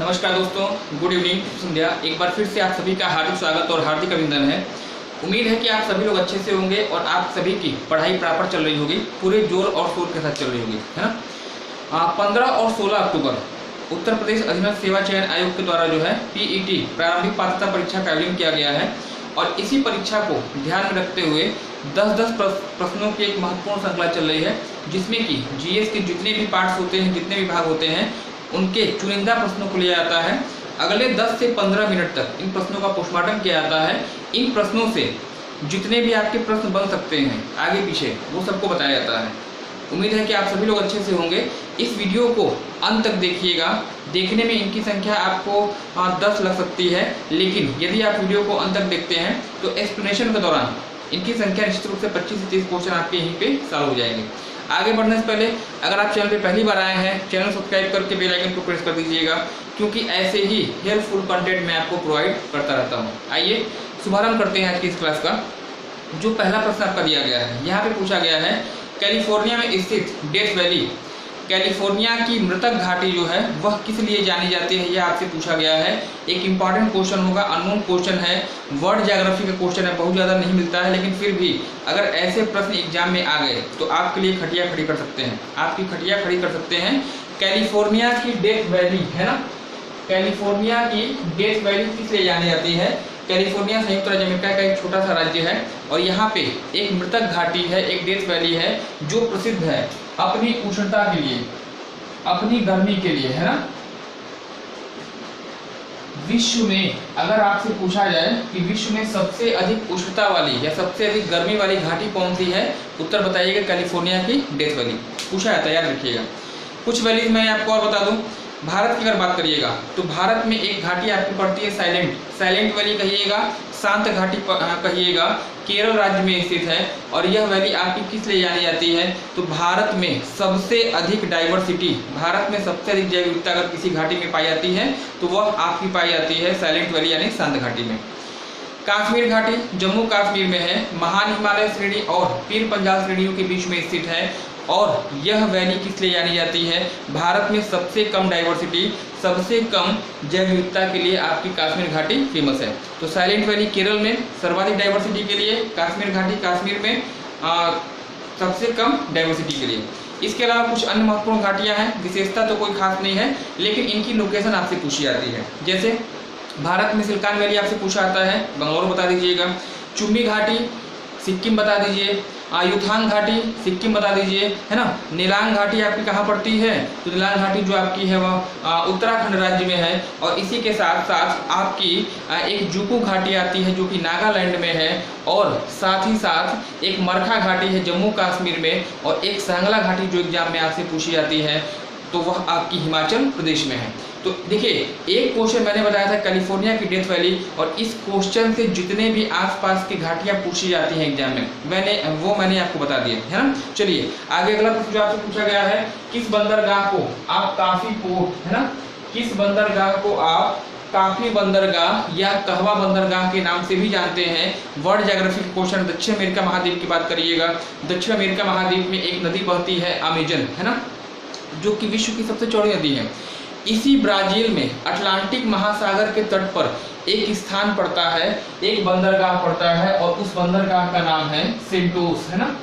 नमस्कार दोस्तों, good evening, संध्या। एक बार फिर से आप सभी का हार्दिक स्वागत और हार्दिक अभिनंदन है। उम्मीद है कि आप सभी लोग अच्छे से होंगे और आप सभी की पढ़ाई प्रॉपर चल रही होगी, पूरे जोर और शोर के साथ चल रही होगी, है ना। 15 और 16 अक्टूबर उत्तर प्रदेश अधीनस्थ सेवा चयन आयोग के द्वारा जो है पीईटी प्रारंभिक पात्रता परीक्षा का आयोजन किया गया है और इसी परीक्षा को ध्यान में रखते हुए 10-10 प्रश्नों की एक महत्वपूर्ण श्रृंखला चल रही है, जिसमें कि जीएस के जितने भी पार्ट्स होते हैं, जितने भी भाग होते हैं, उनके चुनिंदा प्रश्नों को लिया जाता है। अगले 10 से 15 मिनट तक इन प्रश्नों का पोस्टमार्टम किया जाता है। इन प्रश्नों से जितने भी आपके प्रश्न बन सकते हैं आगे पीछे, वो सबको बताया जाता है। उम्मीद है कि आप सभी लोग अच्छे से होंगे। इस वीडियो को अंत तक देखिएगा। देखने में इनकी संख्या आपको 10 लग सकती है, लेकिन यदि आप वीडियो को अंत तक देखते हैं तो एक्सप्लेनेशन के दौरान इनकी संख्या निश्चित रूप से 25 से 30 क्वेश्चन आपके यहीं पे सॉल्व हो जाएंगे। आगे बढ़ने से पहले अगर आप चैनल पे पहली बार आए हैं, चैनल सब्सक्राइब करके बेल आइकन को प्रेस कर दीजिएगा, क्योंकि ऐसे ही हेल्पफुल कंटेंट मैं आपको प्रोवाइड करता रहता हूँ। आइए शुभारंभ करते हैं आज की इस क्लास का। जो पहला प्रश्न आपका दिया गया है, यहाँ पे पूछा गया है कैलिफोर्निया में स्थित डेथ वैली, कैलिफोर्निया की मृतक घाटी जो है वह किस लिए जानी जाती है, यह आपसे पूछा गया है। एक इंपॉर्टेंट क्वेश्चन होगा, अननोन क्वेश्चन है, वर्ड ज्योग्राफी का क्वेश्चन है, बहुत ज़्यादा नहीं मिलता है, लेकिन फिर भी अगर ऐसे प्रश्न एग्जाम में आ गए तो आपके लिए खटिया खड़ी कर सकते हैं, आपकी खटिया खड़ी कर सकते हैं। कैलिफोर्निया की डेथ वैली है ना, कैलिफोर्निया की डेथ वैली किस लिए जानी जाती है। कैलिफोर्निया संयुक्त राज्य अमेरिका का एक छोटा सा राज्य है और यहाँ पे एक मृतक घाटी है, एक डेथ वैली है जो प्रसिद्ध है अपनी उष्णता के लिए, अपनी गर्मी के लिए, है ना। विश्व में अगर आपसे पूछा जाए कि विश्व में सबसे अधिक उष्णता वाली या सबसे अधिक गर्मी वाली घाटी कौन सी है, उत्तर बताइएगा कैलिफोर्निया की डेथ वैली पूछा जाता है, याद रखिएगा। कुछ वैलीज मैं आपको और बता दूं। भारत की अगर बात करिएगा तो भारत में एक घाटी आपकी पड़ती है साइलेंट वैली कहिएगा, शांत घाटी कहिएगा, केरल राज्य में स्थित है। और यह वैली आपकी किस लिए जानी जाती है, तो भारत में सबसे अधिक डाइवर्सिटी, भारत में सबसे अधिक जैव विविधता अगर किसी घाटी में पाई जाती है तो वह आपकी पाई जाती है साइलेंट वैली यानी शांत घाटी में। कश्मीर घाटी जम्मू कश्मीर में है, महान हिमालय श्रेणी और पीर पंजाल श्रेणियों के बीच में स्थित है। और यह वैली किस लिए जानी जाती है, भारत में सबसे कम डाइवर्सिटी, सबसे कम जैव विविधता के लिए आपकी कश्मीर घाटी फेमस है। तो साइलेंट वैली केरल में सर्वाधिक डाइवर्सिटी के लिए, कश्मीर घाटी कश्मीर में सबसे कम डाइवर्सिटी के लिए। इसके अलावा कुछ अन्य महत्वपूर्ण घाटियाँ हैं, विशेषता तो कोई खास नहीं है, लेकिन इनकी लोकेशन आपसे पूछी जाती है। जैसे भारत में सिलिकॉन वैली आपसे पूछा आता है, बंगलौर बता दीजिएगा। चुम्बी घाटी सिक्किम बता दीजिए। युथांग घाटी सिक्किम बता दीजिए, है ना। नीलांग घाटी आपकी कहाँ पड़ती है, तो नीलांग घाटी जो आपकी है वह उत्तराखंड राज्य में है। और इसी के साथ साथ आपकी एक जुकू घाटी आती है जो कि नागालैंड में है। और साथ ही साथ एक मरखा घाटी है जम्मू कश्मीर में। और एक सांगला घाटी जो एग्जाम में आपसे पूछी जाती है तो वह आपकी हिमाचल प्रदेश में है। तो देखिए, एक क्वेश्चन मैंने बताया था कैलिफोर्निया की डेथ वैली, और इस क्वेश्चन से जितने भी आसपास की घाटियां पूछी जाती हैं एग्जाम में मैंने आपको बता दिया है ना। चलिए आगे अगला प्रश्न जो आपसे पूछा गया है, किस बंदरगाह को आप काफी पोर्ट, है ना, किस बंदरगाह को आप काफी बंदरगाह या कहवा बंदरगाह के नाम से भी जानते हैं। वर्ल्ड ज्योग्राफी के क्वेश्चन। दक्षिण अमेरिका महाद्वीप की बात करिएगा, दक्षिण अमेरिका महाद्वीप में एक नदी बहती है अमेजन, है ना, जो कि विश्व की सबसे चौड़ी नदी है। इसी ब्राजील में अटलांटिक महासागर के तट पर एक स्थान पड़ता है, एक बंदरगाह पड़ता है, और उस बंदरगाह का नाम है सेंटोस, है ना।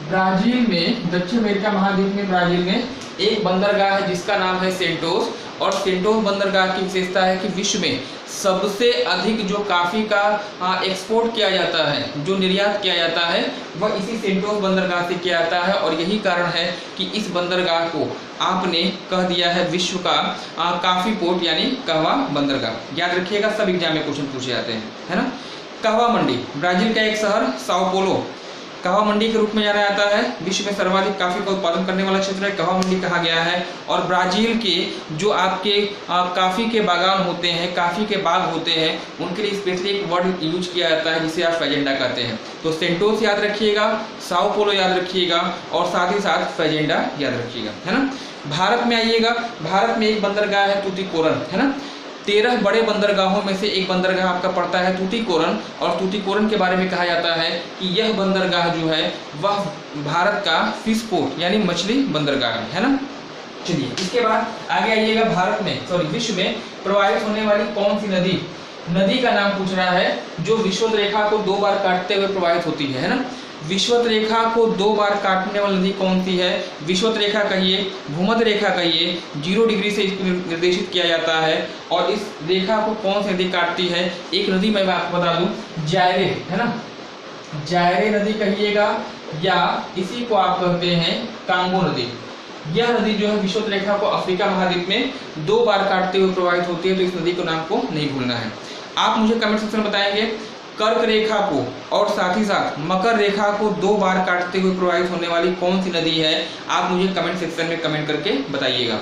ब्राजील में, दक्षिण अमेरिका महाद्वीप में ब्राजील में एक बंदरगाह है जिसका नाम है सेंटोस। और सेंटोस बंदरगाह की विशेषता है कि विश्व में सबसे अधिक जो कॉफ़ी का एक्सपोर्ट किया जाता है, जो निर्यात किया जाता है, वह इसी सेंटोस बंदरगाह से किया जाता है। और यही कारण है कि इस बंदरगाह को आपने कह दिया है विश्व का कॉफ़ी पोर्ट यानी कहवा बंदरगाह। याद रखिएगा, सब एग्जाम में क्वेश्चन पूछे जाते हैं, है ना। कहवा मंडी ब्राजील का एक शहर, साओ पोलो कहवा मंडी के रूप में जाना जाता है। विश्व में सर्वाधिक कॉफी का उत्पादन करने वाला क्षेत्र है, कहवा मंडी कहा गया है। और ब्राजील के जो आपके कॉफी के बागान होते हैं, कॉफी के बाग होते हैं, उनके लिए स्पेशली एक वर्ड यूज किया जाता है जिसे आप फेजेंडा कहते हैं। तो सेंटोस याद रखिएगा, साओ पोलो याद रखिएगा, और साथ ही साथ फेजेंडा याद रखिएगा, है ना। भारत में आइएगा, भारत में एक बंदरगाह है तूतीकोरन, है ना। 13 बड़े बंदरगाहों में से एक बंदरगाह आपका पड़ता है तूतीकोरन। और तूतीकोरन के बारे में कहा जाता है कि यह बंदरगाह जो है वह भारत का फिश पोर्ट यानी मछली बंदरगाह है ना। चलिए इसके बाद आगे आइएगा, भारत में विश्व में प्रवाहित होने वाली कौन सी नदी का नाम पूछ रहा है जो विषुवत रेखा को 2 बार काटते हुए प्रवाहित होती है ना। विषुवत रेखा को 2 बार काटने वाली नदी कौन सी है? विषुवत रेखा कहिए, भूमध्य रेखा कहिए, 0 डिग्री से इसको निर्देशित किया जाता है। और इस रेखा को कौन सी नदी काटती है? एक नदी मैं आपको बता दूं, जायरे है ना, जायरे नदी कहिएगा, या इसी को आप कहते हैं कांगो नदी। यह नदी जो है विषुवत रेखा को अफ्रीका महाद्वीप में 2 बार काटते हुए प्रवाहित होती है, तो इस नदी को नाम को नहीं भूलना है। आप मुझे कमेंट सेक्शन में बताएंगे कर्क रेखा को और साथ ही साथ मकर रेखा को 2 बार काटते हुए प्रवाहित होने वाली कौन सी नदी है? आप मुझे कमेंट सेक्शन में कमेंट करके बताइएगा।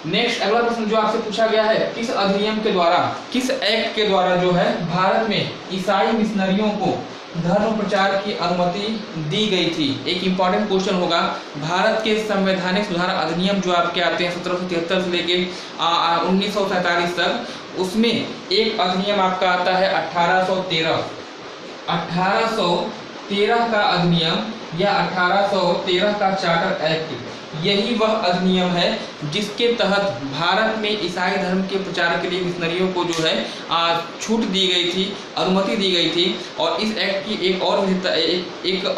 नेक्स्ट अगला प्रश्न जो आपसे पूछा गया है, किस अधिनियम के द्वारा, किस एक्ट के द्वारा जो है भारत में ईसाई मिशनरियों को धर्म प्रचार की अनुमति दी गई थी? एक इंपॉर्टेंट क्वेश्चन होगा। भारत के संवैधानिक सुधार अधिनियम जो आपके आते हैं 1773 से लेके 1947 तक, उसमें एक अधिनियम आपका आता है 1813 का अधिनियम या 1813 का चार्टर एक्ट। यही वह अधिनियम है जिसके तहत भारत में ईसाई धर्म के प्रचार के लिए मिशनरियों को जो है छूट दी गई थी, अनुमति दी गई थी। और इस एक्ट की एक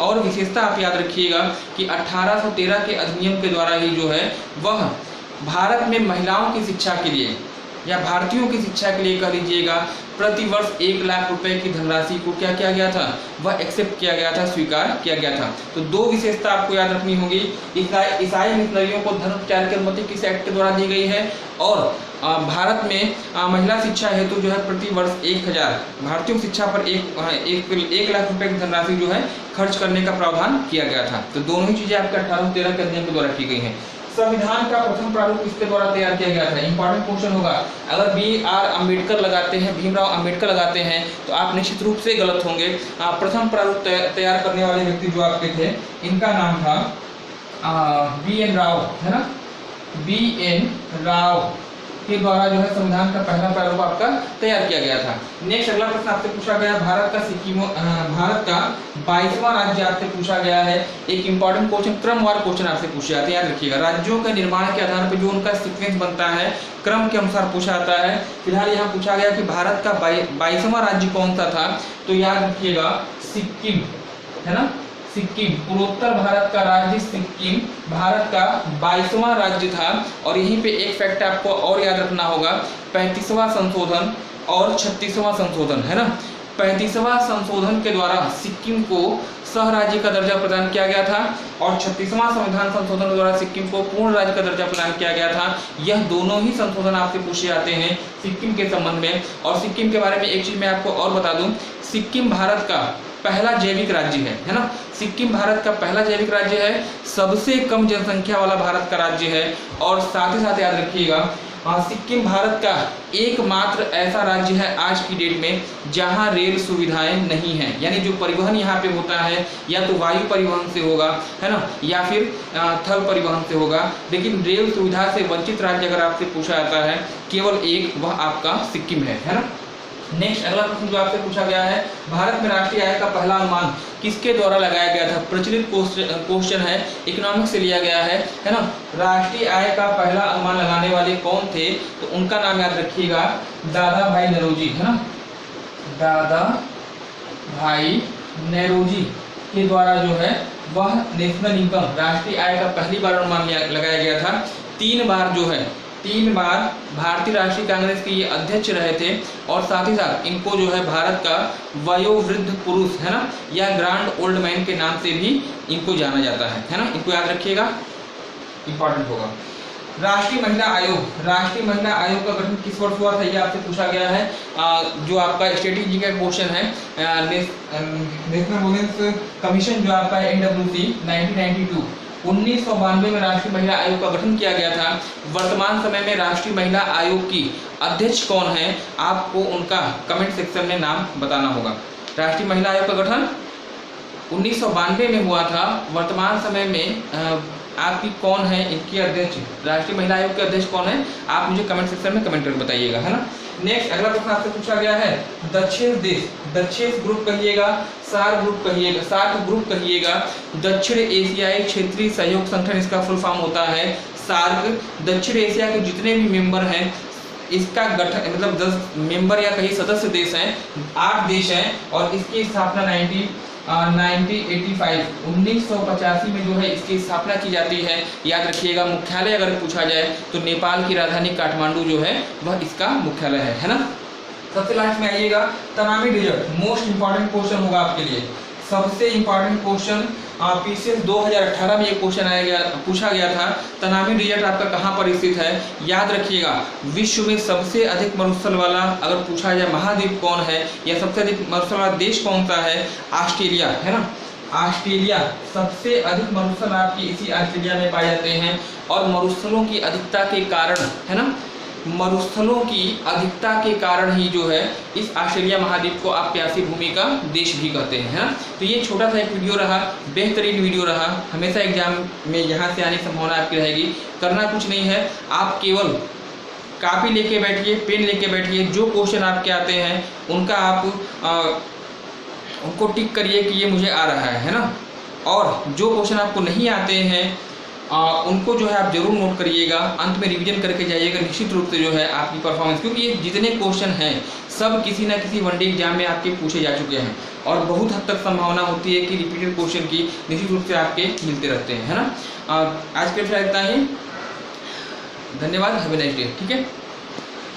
और विशेषता आप याद रखिएगा कि 1813 के अधिनियम के द्वारा ही जो है वह भारत में महिलाओं की शिक्षा के लिए या भारतीयों की शिक्षा के लिए कह लीजिएगा प्रति वर्ष 1 लाख रुपए की धनराशि को क्या किया गया था? वह एक्सेप्ट किया गया था, स्वीकार किया गया था। तो 2 विशेषता आपको याद रखनी होगी। ईसाई मिशनरियों को धर्म प्रचार की अनुमति किस एक्ट के द्वारा दी गई है, और भारत में महिला शिक्षा हेतु जो है प्रति वर्ष 1000 भारतीयों की शिक्षा पर 1 लाख रुपए की धनराशि जो है खर्च करने का प्रावधान किया गया था। तो दोनों ही चीजें आपके 1813 के अधिनियम के द्वारा की गई हैं। संविधान का प्रथम प्रारूप किसके द्वारा तैयार किया गया था? इंपॉर्टेंट क्वेश्चन होगा। अगर BR अम्बेडकर लगाते हैं, भीमराव अम्बेडकर लगाते हैं, तो आप निश्चित रूप से गलत होंगे। प्रथम प्रारूप तैयार करने वाले व्यक्ति जो आपके थे, इनका नाम था BN राव, है ना। BN राव के द्वारा जो है संविधान का पहला प्रारूप आपका तैयार किया गया था। नेक्स्ट अगला प्रश्न आपसे पूछा गया, भारत का 22वां राज्य आपसे पूछा गया है। एक इंपॉर्टेंट क्वेश्चन, क्रमवार क्वेश्चन आपसे पूछे जाते हैं, याद रखिएगा। राज्यों के निर्माण के आधार पर जो उनका सीक्वेंस बनता है, क्रम के अनुसार पूछा जाता है। फिलहाल यहाँ पूछा गया कि भारत का 22वां राज्य कौन सा था, तो याद रखिएगा सिक्किम, है ना। सिक्किम, पूर्वोत्तर भारत का राज्य सिक्किम भारत का 22वां राज्य था। और यहीं पे एक फैक्ट आपको और याद रखना होगा, 35वां संशोधन और 36वां संशोधन, है ना। 35वां संशोधन के द्वारा सिक्किम को सह राज्य का दर्जा प्रदान किया गया था, और 36वां संविधान संशोधन के द्वारा सिक्किम को पूर्ण राज्य का दर्जा प्रदान किया गया था। यह दोनों ही संशोधन आपसे पूछे जाते हैं सिक्किम के संबंध में। और सिक्किम के बारे में एक चीज मैं आपको और बता दूं, सिक्किम भारत का पहला जैविक राज्य है ना। सिक्किम भारत का पहला जैविक राज्य है, सबसे कम जनसंख्या वाला भारत का राज्य है। और साथ ही साथ याद रखिएगा, सिक्किम भारत का एकमात्र ऐसा राज्य है आज की डेट में जहां रेल सुविधाएं नहीं हैं। यानी जो परिवहन यहाँ पे होता है या तो वायु परिवहन से होगा, है ना, या फिर थल परिवहन से होगा, लेकिन रेल सुविधा से वंचित राज्य अगर आपसे पूछा जाता है केवल एक, वह आपका सिक्किम है ना। नेक्स्ट अगला प्रश्न जो आपसे पूछा गया है, भारत में राष्ट्रीय आय का पहला अनुमान किसके द्वारा लगाया गया था? प्रचलित क्वेश्चन है, इकोनॉमिक्स से लिया गया है ना। राष्ट्रीय आय का पहला अनुमान लगाने वाले कौन थे? तो उनका नाम याद रखिएगा, दादा भाई नौरोजी, है ना। दादा भाई नौरोजी के द्वारा जो है वह नेशनल इनकम, राष्ट्रीय आय का पहली बार अनुमान लगाया गया था। 3 बार जो है 3 बार भारतीय राष्ट्रीय कांग्रेस के ये अध्यक्ष रहे थे। और साथ ही साथ इनको जो है भारत का वयोवृद्ध पुरुष, है ना, या ग्रैंड ओल्ड मैन के नाम से भी इनको जाना जाता है ना। इनको याद रखिएगा, इंपॉर्टेंट होगा। राष्ट्रीय महिला आयोग, राष्ट्रीय महिला आयोग का गठन किस वर्ष हुआ था, ये आपसे पूछा गया है। जो आपका स्ट्रेटेजी का क्वेश्चन है, नेशनल वुमेन्स कमीशन जो आपका NWC 1992 1992 में राष्ट्रीय महिला आयोग का गठन किया गया था। वर्तमान समय में राष्ट्रीय महिला आयोग की अध्यक्ष कौन है, आपको उनका कमेंट सेक्शन में नाम बताना होगा। राष्ट्रीय महिला आयोग का गठन 1992 में हुआ था। वर्तमान समय में आपकी कौन है इनकी अध्यक्ष, राष्ट्रीय महिला आयोग के अध्यक्ष कौन है, आप मुझे कमेंट सेक्शन में कमेंट करके बताइएगा, है ना। नेक्स्ट अगला प्रश्न आपसे पूछा गया है, दक्षिण देश, दक्षिण ग्रुप कहिएगा, सार्क ग्रुप कहिएगा, दक्षिण एशियाई क्षेत्रीय सहयोग संगठन इसका फुल फॉर्म होता है सार्क दक्षिण एशिया के जितने भी मेंबर हैं, इसका गठन मतलब 10 मेंबर या कहीं सदस्य देश हैं, 8 देश हैं, और इसकी स्थापना 1985 में जो है इसकी स्थापना की जाती है। याद रखिएगा। मुख्यालय अगर पूछा जाए तो नेपाल की राजधानी काठमांडू जो है वह इसका मुख्यालय है ना। सबसे लास्ट में आइएगा, Tanami Desert, most important question होगा आपके लिए, सबसे इंपॉर्टेंट क्वेश्चन। पीसीएस 2018 में ये क्वेश्चन पूछा गया था, तनामी डेजर्ट आपका कहाँ पर स्थित है। याद रखिएगा, विश्व में सबसे अधिक मरुस्थल वाला अगर पूछा जाए महाद्वीप कौन है या सबसे अधिक मरुस्थल वाला देश कौन सा है, ऑस्ट्रेलिया है ना। ऑस्ट्रेलिया, सबसे अधिक मरुस्थल आपकी इसी ऑस्ट्रेलिया में पाए जाते हैं। और मरुस्थलों की अधिकता के कारण है ना, मरुस्थलों की अधिकता के कारण ही जो है इस ऑस्ट्रेलिया महाद्वीप को आप प्यासी भूमि का देश भी कहते हैं, है ना। तो ये छोटा सा एक वीडियो रहा, बेहतरीन वीडियो रहा। हमेशा एग्जाम में यहाँ से आने की संभावना आपकी रहेगी। करना कुछ नहीं है, आप केवल कॉपी लेके बैठिए, पेन लेके बैठिए, जो क्वेश्चन आपके आते हैं उनका आप उनको टिक करिए कि ये मुझे आ रहा है ना। और जो क्वेश्चन आपको नहीं आते हैं उनको जो है आप जरूर नोट करिएगा, अंत में रिवीजन करके जाइएगा। निश्चित रूप से जो है आपकी परफॉर्मेंस, क्योंकि ये जितने क्वेश्चन हैं सब किसी ना किसी वनडे एग्जाम में आपके पूछे जा चुके हैं, और बहुत हद तक संभावना होती है कि रिपीटेड क्वेश्चन की निश्चित रूप से आपके मिलते रहते हैं, है ना। आज के लिए इतना ही, धन्यवाद, हैव अ नाइस डे। ठीक है।